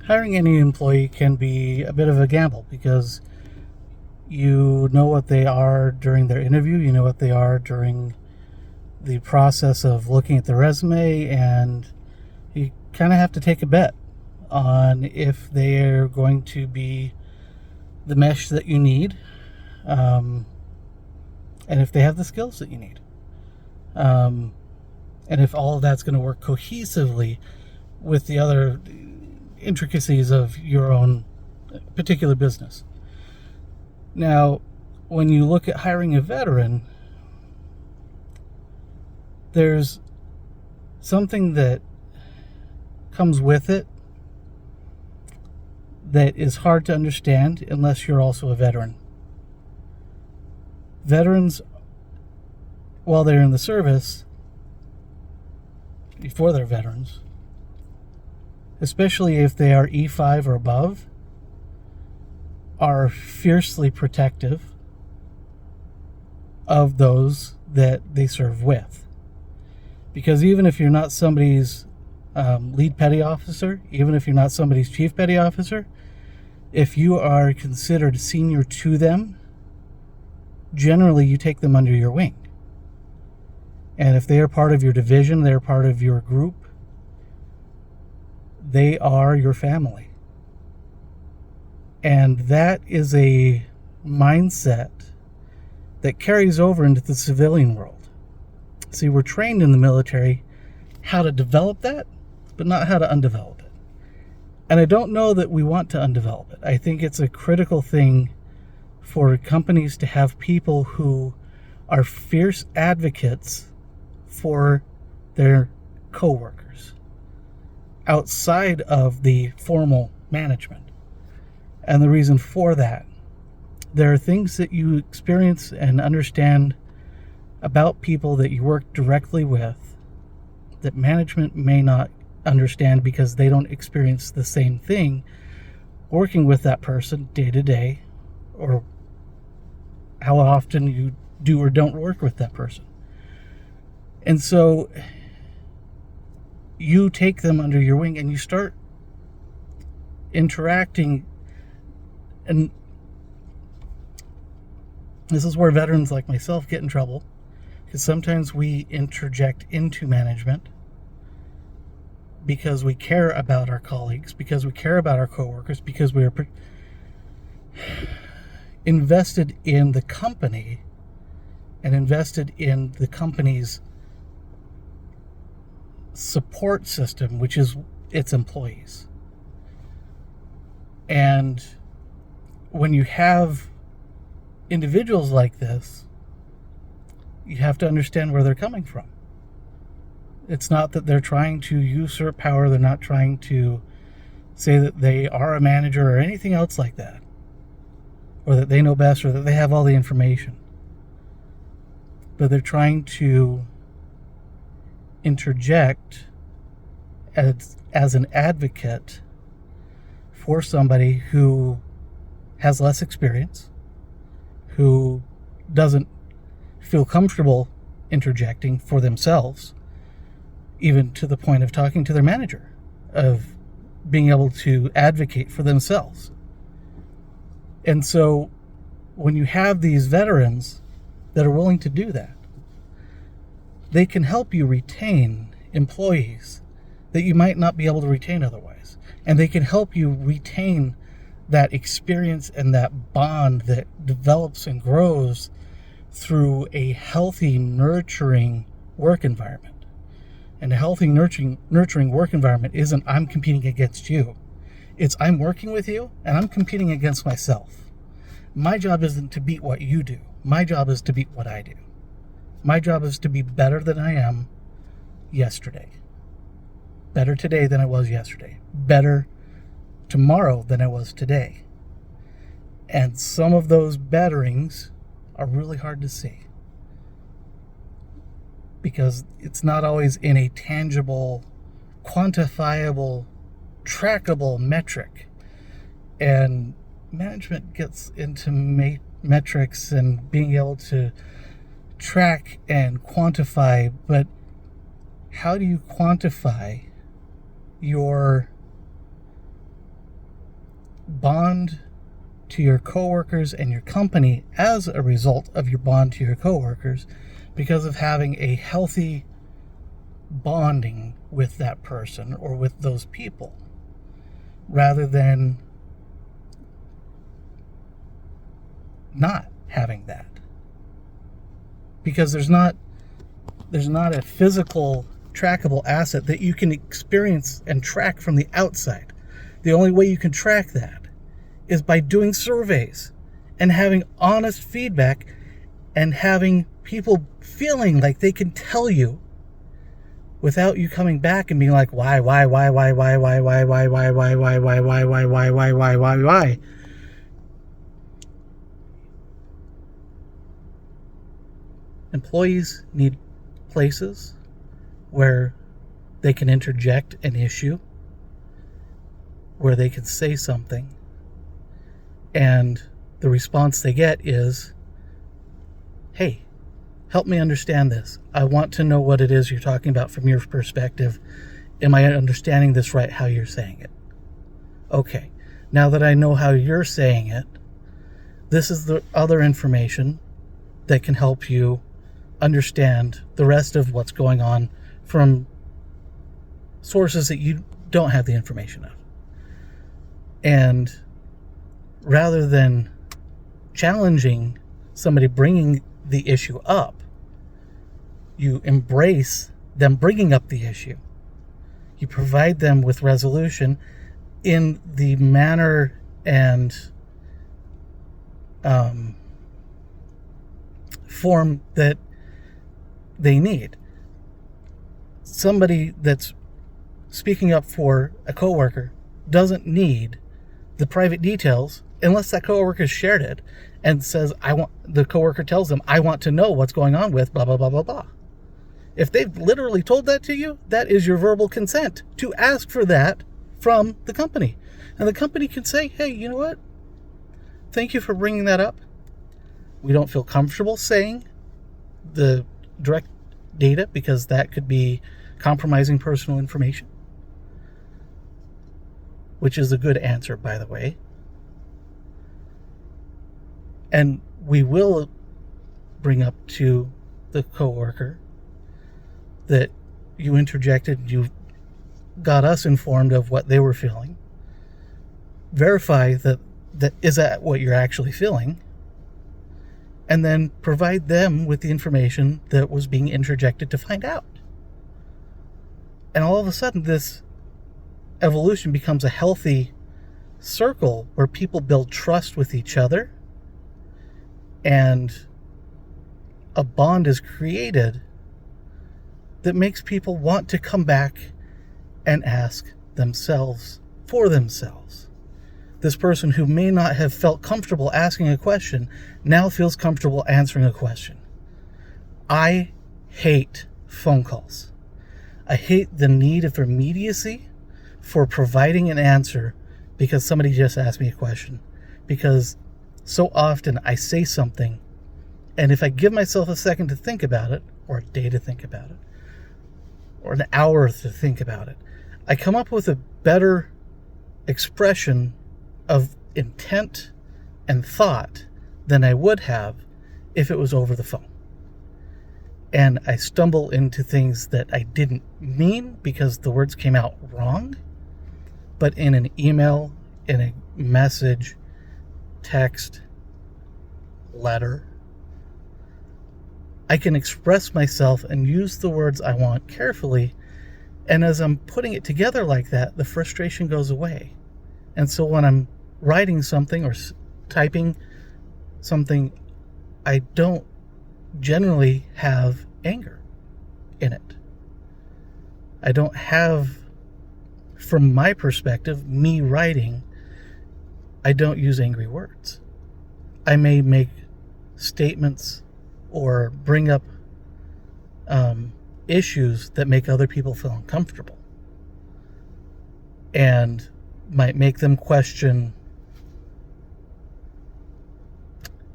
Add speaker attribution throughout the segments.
Speaker 1: Hiring any employee can be a bit of a gamble because you know what they are during their interview, you know what they are during the process of looking at the resume, and you kind of have to take a bet on if they're going to be the mesh that you need, and if they have the skills that you need, and if all of that's going to work cohesively with the other intricacies of your own particular business. Now, when you look at hiring a veteran, there's something that comes with it that is hard to understand unless you're also a veteran. Veterans, while they're in the service, before they're veterans, especially if they are E5 or above, are fiercely protective of those that they serve with. Because even if you're not somebody's lead petty officer, even if you're not somebody's chief petty officer, if you are considered senior to them, generally you take them under your wing. And if they are part of your division, they're part of your group, they are your family. And that is a mindset that carries over into the civilian world. See, we're trained in the military how to develop that, but not how to undevelop it. And I don't know that we want to undevelop it. I think it's a critical thing for companies to have people who are fierce advocates for their coworkers outside of the formal management. And the reason for that, there are things that you experience and understand about people that you work directly with that management may not understand because they don't experience the same thing working with that person day to day, or how often you do or don't work with that person. And so you take them under your wing and you start interacting. And this is where veterans like myself get in trouble, because sometimes we interject into management because we care about our colleagues, because we care about our coworkers, because we are invested in the company and invested in the company's support system, which is its employees. And when you have individuals like this, you have to understand where they're coming from. It's not that they're trying to usurp power. They're not trying to say that they are a manager or anything else like that, or that they know best, or that they have all the information. But they're trying to interject as an advocate for somebody who has less experience, who doesn't feel comfortable interjecting for themselves, even to the point of talking to their manager, of being able to advocate for themselves. And so when you have these veterans that are willing to do that, they can help you retain employees that you might not be able to retain otherwise. And they can help you retain that experience and that bond that develops and grows through a healthy, nurturing work environment. And a healthy, nurturing work environment isn't I'm competing against you. It's I'm working with you and I'm competing against myself. My job isn't to beat what you do. My job is to beat what I do. My job is to be better than I am yesterday. Better today than I was yesterday. Better tomorrow than I was today. And some of those betterings are really hard to see, because it's not always in a tangible, quantifiable, trackable metric. And management gets into metrics and being able to track and quantify, but how do you quantify your bond to your coworkers and your company as a result of your bond to your coworkers because of having a healthy bonding with that person or with those people, rather than not having that. Because there's not a physical trackable asset that you can experience and track from the outside. The only way you can track that is by doing surveys and having honest feedback and having people feeling like they can tell you without you coming back and being like, why. Employees need places where they can interject an issue, where they can say something, and the response they get is, hey, help me understand this. I want to know what it is you're talking about from your perspective. Am I understanding this right, how you're saying it? Okay, now that I know how you're saying it, this is the other information that can help you understand the rest of what's going on from sources that you don't have the information of. And rather than challenging somebody bringing the issue up, you embrace them bringing up the issue. You provide them with resolution in the manner and form that they need. Somebody that's speaking up for a coworker doesn't need the private details unless that coworker has shared it and says, the coworker tells them, I want to know what's going on with blah, blah, blah, blah, blah. If they've literally told that to you, that is your verbal consent to ask for that from the company. And the company can say, hey, you know what? Thank you for bringing that up. We don't feel comfortable saying the direct data because that could be compromising personal information, which is a good answer, by the way. And we will bring up to the coworker that you interjected, you got us informed of what they were feeling. Verify that is that what you're actually feeling, and then provide them with the information that was being interjected to find out. And all of a sudden, this evolution becomes a healthy circle where people build trust with each other, and a bond is created that makes people want to come back and ask themselves for themselves. This person who may not have felt comfortable asking a question now feels comfortable answering a question. I hate phone calls. I hate the need for immediacy for providing an answer because somebody just asked me a question. Because so often I say something, and if I give myself a second to think about it, or a day to think about it, or an hour to think about it, I come up with a better expression of intent and thought than I would have if it was over the phone. And I stumble into things that I didn't mean because the words came out wrong. But in an email, in a message, text, letter, I can express myself and use the words I want carefully. And as I'm putting it together like that, the frustration goes away. And so when I'm writing something or typing something, I don't generally have anger in it. I don't have, from my perspective, me writing, I don't use angry words. I may make statements or bring up issues that make other people feel uncomfortable and might make them question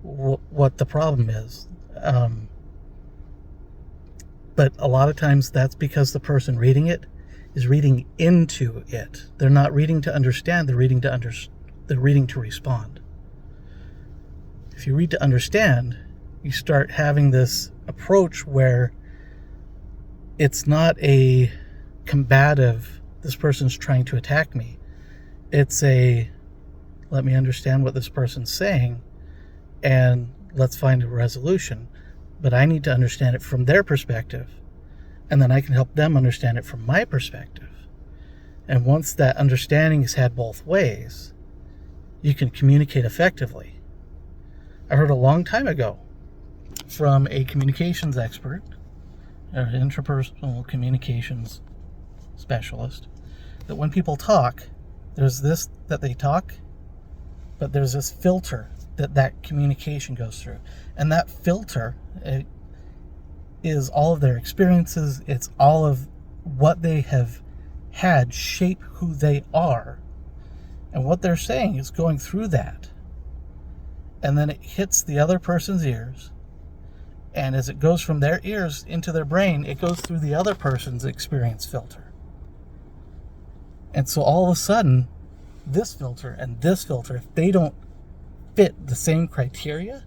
Speaker 1: what the problem is. But a lot of times that's because the person reading it is reading into it. They're not reading to understand, they're reading to the reading to respond. If you read to understand, you start having this approach where it's not a combative, this person's trying to attack me. It's a, let me understand what this person's saying and let's find a resolution. But I need to understand it from their perspective, and then I can help them understand it from my perspective. And once that understanding is had both ways, you can communicate effectively. I heard a long time ago from a communications expert, or interpersonal communications specialist, that when people talk, there's this that they talk, but there's this filter that communication goes through. And that filter is all of their experiences, it's all of what they have had shape who they are. And what they're saying is going through that. And then it hits the other person's ears. And as it goes from their ears into their brain, it goes through the other person's experience filter. And so all of a sudden, this filter and this filter, if they don't fit the same criteria,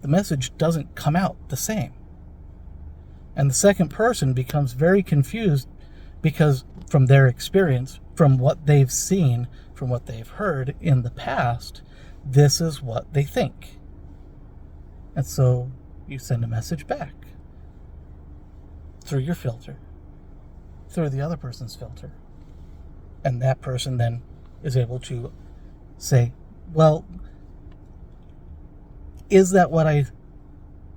Speaker 1: the message doesn't come out the same. And the second person becomes very confused because from their experience, from what they've seen, from what they've heard in the past, this is what they think. And so you send a message back through your filter, through the other person's filter. And that person then is able to say, well, is that what I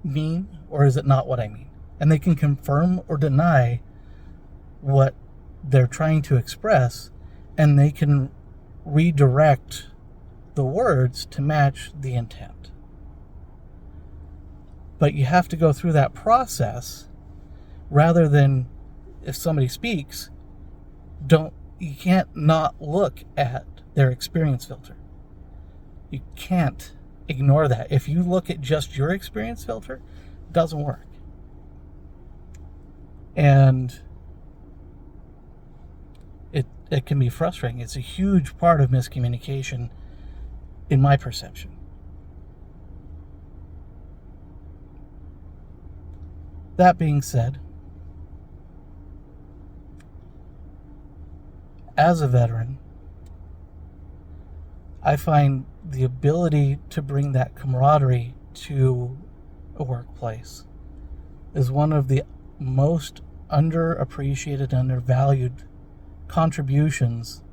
Speaker 1: mean, or is it not what I mean? And they can confirm or deny what they're trying to express, and they can redirect the words to match the intent. But you have to go through that process rather than, if somebody speaks, you can't not look at their experience filter. You can't ignore that. If you look at just your experience filter, it doesn't work. And it can be frustrating. It's a huge part of miscommunication in my perception. That being said, as a veteran, I find the ability to bring that camaraderie to a workplace is one of the most underappreciated, undervalued contributions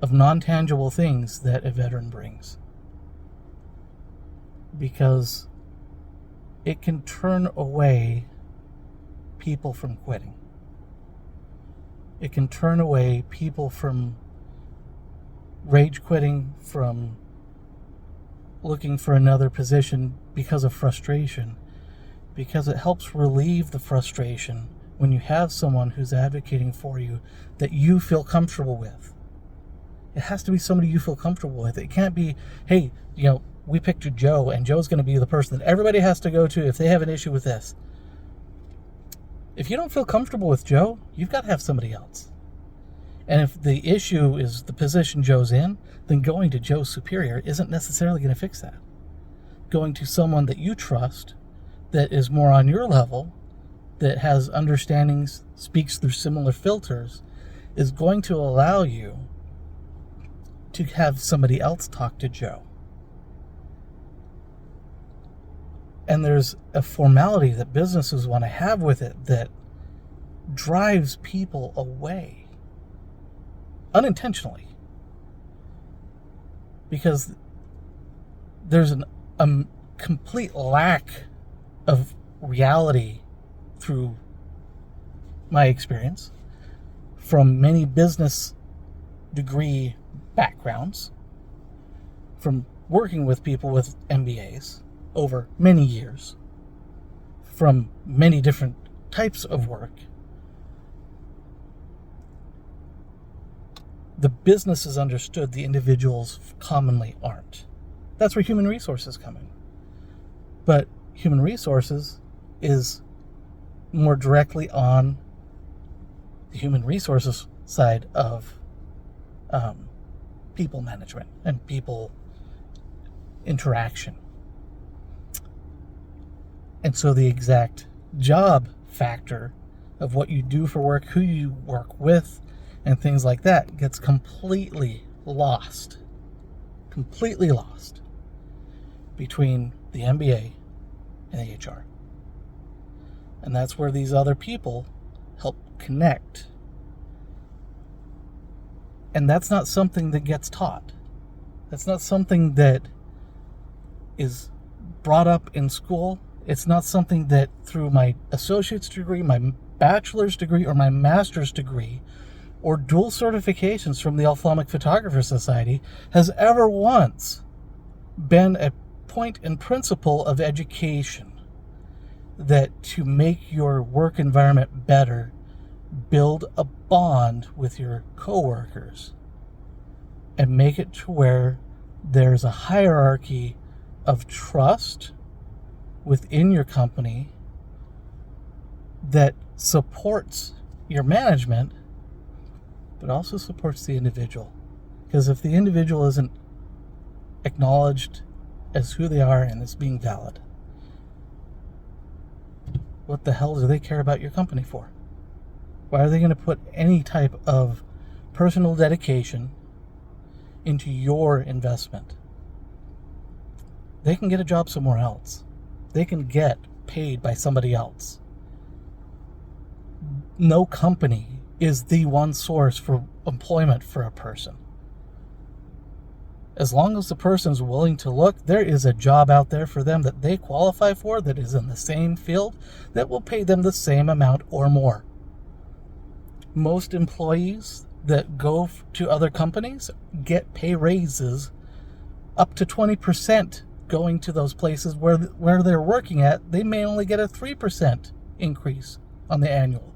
Speaker 1: of non-tangible things that a veteran brings. Because it can turn away people from quitting. It can turn away people from rage quitting, from looking for another position because of frustration, because it helps relieve the frustration when you have someone who's advocating for you that you feel comfortable with. It has to be somebody you feel comfortable with. It can't be, hey, we picked Joe, and Joe's going to be the person that everybody has to go to if they have an issue with this. If you don't feel comfortable with Joe, you've got to have somebody else. And if the issue is the position Joe's in, then going to Joe's superior isn't necessarily going to fix that. Going to someone that you trust, that is more on your level, that has understandings, speaks through similar filters, is going to allow you to have somebody else talk to Joe. And there's a formality that businesses want to have with it that drives people away unintentionally, because there's a complete lack of reality through my experience from many business degree backgrounds, from working with people with MBAs over many years, from many different types of work. The business is understood, the individuals commonly aren't. That's where human resources come in. But human resources is more directly on the human resources side of people management and people interaction. And so the exact job factor of what you do for work, who you work with, and things like that gets completely lost between the MBA and the HR. And that's where these other people help connect. And that's not something that gets taught. That's not something that is brought up in school. It's not something that through my associate's degree, my bachelor's degree, or my master's degree, or dual certifications from the Ophthalmic Photographer Society has ever once been a point and principle of education, that to make your work environment better, build a bond with your coworkers and make it to where there's a hierarchy of trust within your company that supports your management, but also supports the individual. Because if the individual isn't acknowledged as who they are and as being valid, what the hell do they care about your company for? Why are they going to put any type of personal dedication into your investment? They can get a job somewhere else. They can get paid by somebody else. No company is the one source for employment for a person. As long as the person's willing to look, there is a job out there for them that they qualify for, that is in the same field, that will pay them the same amount or more. Most employees that go to other companies get pay raises up to 20% going to those places where they're working at. They may only get a 3% increase on the annual.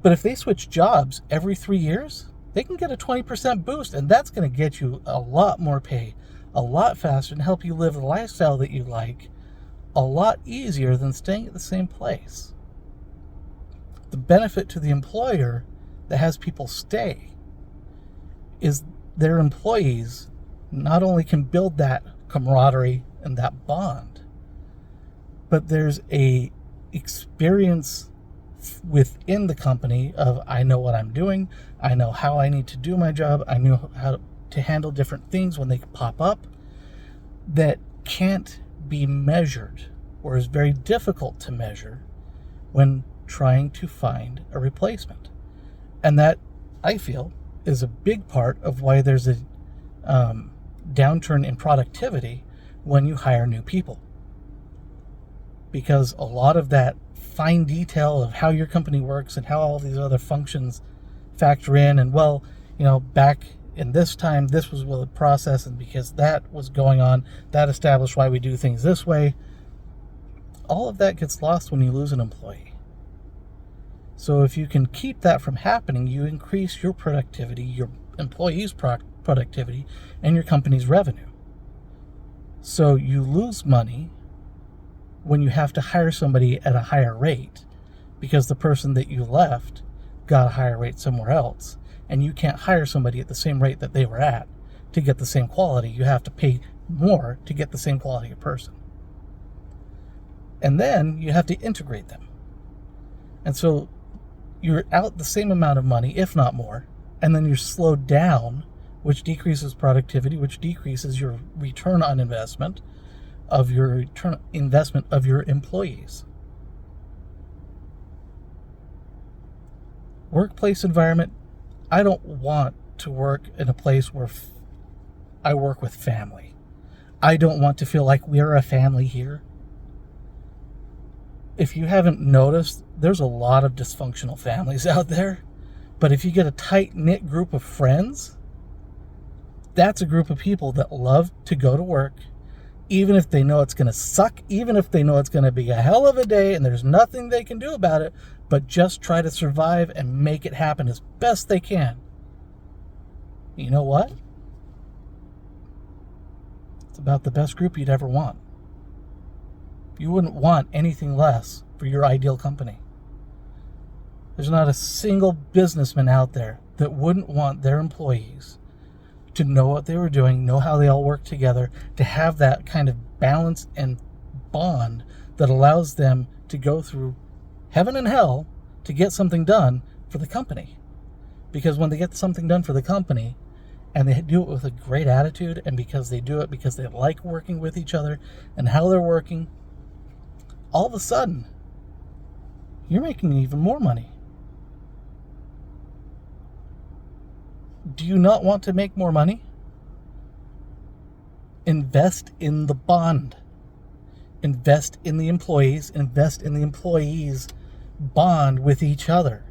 Speaker 1: But if they switch jobs every 3 years, they can get a 20% boost, and that's going to get you a lot more pay, a lot faster, and help you live the lifestyle that you like a lot easier than staying at the same place. The benefit to the employer that has people stay is their employees not only can build that camaraderie and that bond, but there's a experience within the company of, I know what I'm doing, I know how I need to do my job, I know how to handle different things when they pop up, that can't be measured, or is very difficult to measure when trying to find a replacement. And that, I feel, is a big part of why there's a downturn in productivity when you hire new people. Because a lot of that fine detail of how your company works and how all these other functions factor in, and well, back in this time, this was the process, and because that was going on, that established why we do things this way. All of that gets lost when you lose an employee. So if you can keep that from happening, you increase your productivity, your employees' productivity, and your company's revenue. So you lose money when you have to hire somebody at a higher rate because the person that you left got a higher rate somewhere else, and you can't hire somebody at the same rate that they were at to get the same quality. You have to pay more to get the same quality of person. And then you have to integrate them. And so you're out the same amount of money, if not more, and then you're slowed down, which decreases productivity, which decreases your return on investment of your employees. Workplace environment, I don't want to work in a place where I work with family. I don't want to feel like we're a family here. If you haven't noticed, there's a lot of dysfunctional families out there. But if you get a tight-knit group of friends, that's a group of people that love to go to work, even if they know it's going to suck, even if they know it's going to be a hell of a day and there's nothing they can do about it, but just try to survive and make it happen as best they can. You know what? It's about the best group you'd ever want. You wouldn't want anything less for your ideal company. There's not a single businessman out there that wouldn't want their employees to know what they were doing, know how they all work together, to have that kind of balance and bond that allows them to go through heaven and hell to get something done for the company. Because when they get something done for the company and they do it with a great attitude, and because they do it because they like working with each other and how they're working, all of a sudden you're making even more money. Do you not want to make more money? Invest in the bond. Invest in the employees. Invest in the employees' bond with each other.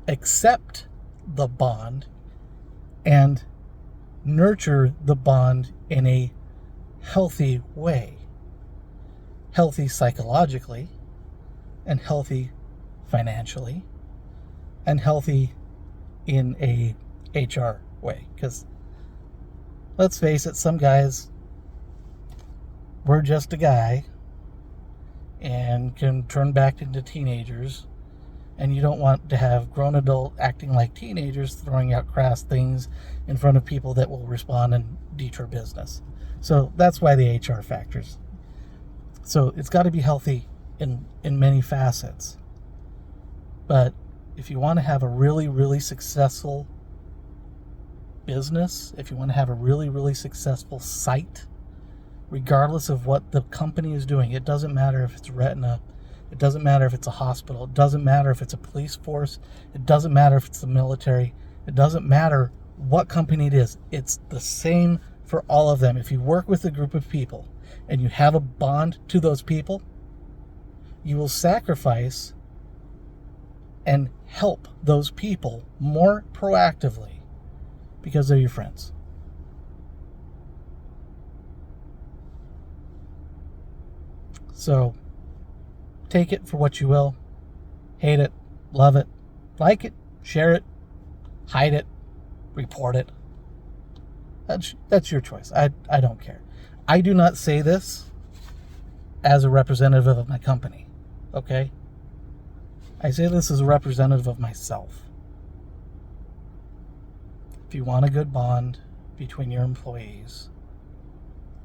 Speaker 1: Accept the bond and nurture the bond in a healthy way. Healthy psychologically, and healthy financially, and healthy in a HR way. Because let's face it, some guys, we're just a guy and can turn back into teenagers, and you don't want to have grown adult acting like teenagers, throwing out crass things in front of people that will respond and deter business. So that's why the HR factors. So it's got to be healthy in many facets. But if you want to have a really, really successful business, if you want to have a really, really successful site, regardless of what the company is doing, it doesn't matter if it's Retina, it doesn't matter if it's a hospital, it doesn't matter if it's a police force, it doesn't matter if it's the military, it doesn't matter what company it is. It's the same for all of them. If you work with a group of people and you have a bond to those people, you will sacrifice and help those people more proactively because they're your friends. So take it for what you will. Hate it, love it, like it, share it, hide it, report it. That's your choice. I don't care. I do not say this as a representative of my company, okay? I say this as a representative of myself. If you want a good bond between your employees,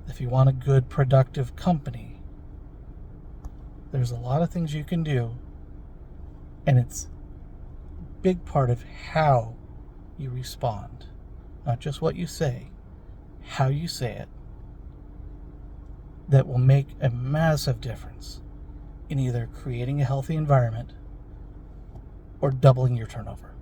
Speaker 1: if you want a good, productive company, there's a lot of things you can do, and it's a big part of how you respond. Not just what you say, how you say it, that will make a massive difference in either creating a healthy environment or doubling your turnover.